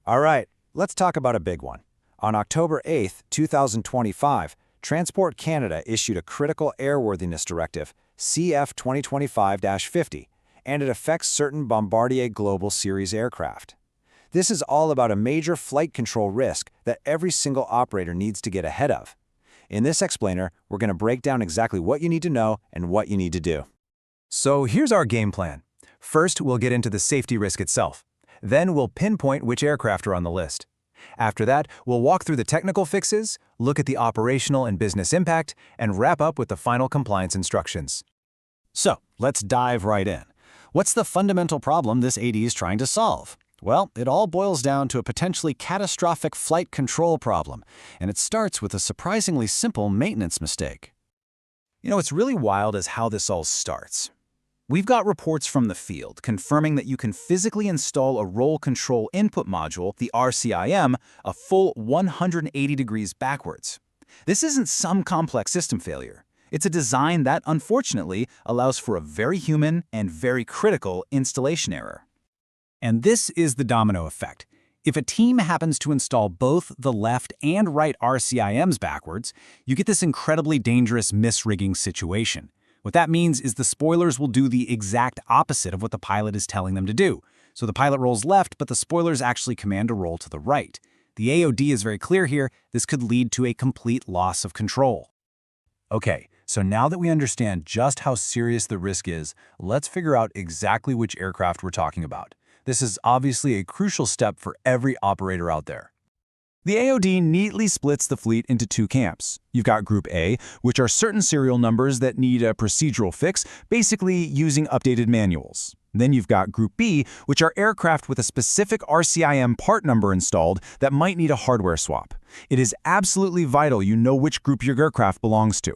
All right, let's talk about a big one. On October 8, 2025, Transport Canada issued a Critical Airworthiness Directive, CF-2025-50, and it affects certain Bombardier Global Series aircraft. This is all about a major flight control risk that every single operator needs to get ahead of. In this explainer, we're going to break down exactly what you need to know and what you need to do. So here's our game plan. First, we'll get into the safety risk itself. Then we'll pinpoint which aircraft are on the list. After that, we'll walk through the technical fixes, look at the operational and business impact, and wrap up with the final compliance instructions. So, let's dive right in. What's the fundamental problem this AD is trying to solve? Well, it all boils down to a potentially catastrophic flight control problem, and it starts with a surprisingly simple maintenance mistake. You know, what's really wild is how this all starts. We've got reports from the field confirming that you can physically install a roll control input module, the RCIM, a full 180 degrees backwards. This isn't some complex system failure. It's a design that, unfortunately, allows for a very human and very critical installation error. And this is the domino effect. If a team happens to install both the left and right RCIMs backwards, you get this incredibly dangerous misrigging situation. What that means is the spoilers will do the exact opposite of what the pilot is telling them to do. So the pilot rolls left, but the spoilers actually command a roll to the right. The AOD is very clear here. This could lead to a complete loss of control. Okay, so now that we understand just how serious the risk is, let's figure out exactly which aircraft we're talking about. This is obviously a crucial step for every operator out there. The AOD neatly splits the fleet into two camps. You've got Group A, which are certain serial numbers that need a procedural fix, basically using updated manuals. Then you've got Group B, which are aircraft with a specific RCIM part number installed that might need a hardware swap. It is absolutely vital you know which group your aircraft belongs to.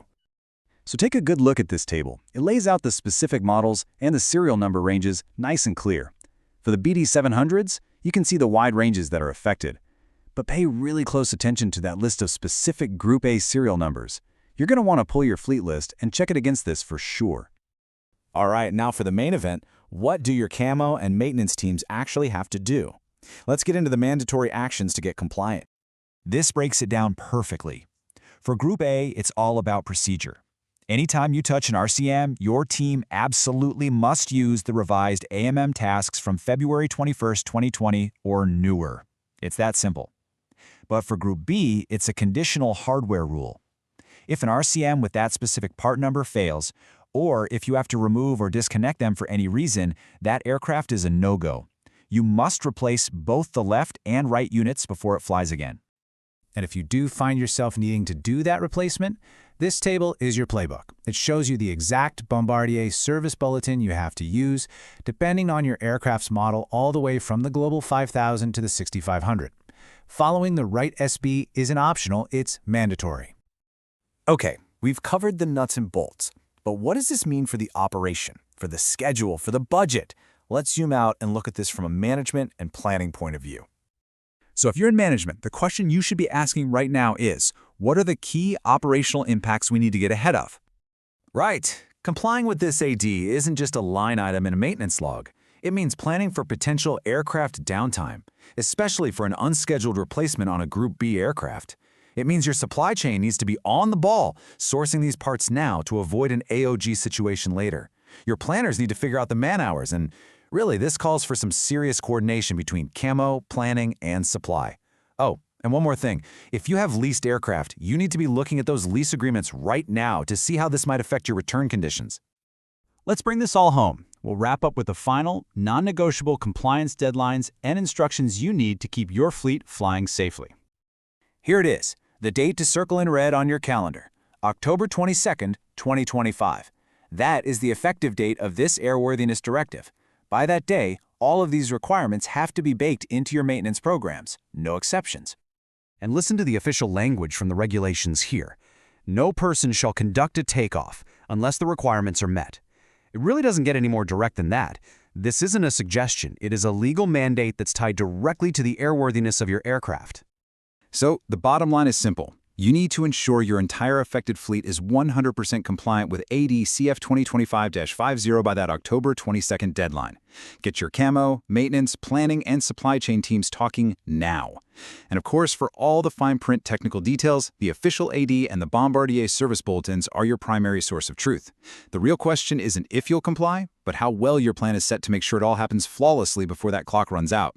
So take a good look at this table. It lays out the specific models and the serial number ranges nice and clear. For the BD-700s, you can see the wide ranges that are affected. But pay really close attention to that list of specific Group A serial numbers. You're going to want to pull your fleet list and check it against this for sure. All right, now for the main event, what do your camo and maintenance teams actually have to do? Let's get into the mandatory actions to get compliant. This breaks it down perfectly. For Group A, it's all about procedure. Anytime you touch an RCM, your team absolutely must use the revised AMM tasks from February 21st, 2020 or newer. It's that simple. But for Group B, it's a conditional hardware rule. If an RCM with that specific part number fails, or if you have to remove or disconnect them for any reason, that aircraft is a no-go. You must replace both the left and right units before it flies again. And if you do find yourself needing to do that replacement, this table is your playbook. It shows you the exact Bombardier service bulletin you have to use, depending on your aircraft's model all the way from the Global 5000 to the 6500. Following the right SB isn't optional, it's mandatory. Okay, we've covered the nuts and bolts, but what does this mean for the operation, for the schedule, for the budget? Let's zoom out and look at this from a management and planning point of view. So if you're in management, the question you should be asking right now is, what are the key operational impacts we need to get ahead of? Right. Complying with this AD isn't just a line item in a maintenance log. It means planning for potential aircraft downtime, especially for an unscheduled replacement on a Group B aircraft. It means your supply chain needs to be on the ball, sourcing these parts now to avoid an AOG situation later. Your planners need to figure out the man-hours, and really, this calls for some serious coordination between camo, planning, and supply. Oh, and one more thing. If you have leased aircraft, you need to be looking at those lease agreements right now to see how this might affect your return conditions. Let's bring this all home. We'll wrap up with the final, non-negotiable compliance deadlines and instructions you need to keep your fleet flying safely. Here it is, the date to circle in red on your calendar, October 22nd, 2025. That is the effective date of this Airworthiness Directive. By that day, all of these requirements have to be baked into your maintenance programs, no exceptions. And listen to the official language from the regulations here. No person shall conduct a takeoff unless the requirements are met. It really doesn't get any more direct than that. This isn't a suggestion. It is a legal mandate that's tied directly to the airworthiness of your aircraft. So the bottom line is simple. You need to ensure your entire affected fleet is 100% compliant with AD CF-2025-50 by that October 22nd deadline. Get your camo, maintenance, planning, and supply chain teams talking now. And of course, for all the fine print technical details, the official AD and the Bombardier service bulletins are your primary source of truth. The real question isn't if you'll comply, but how well your plan is set to make sure it all happens flawlessly before that clock runs out.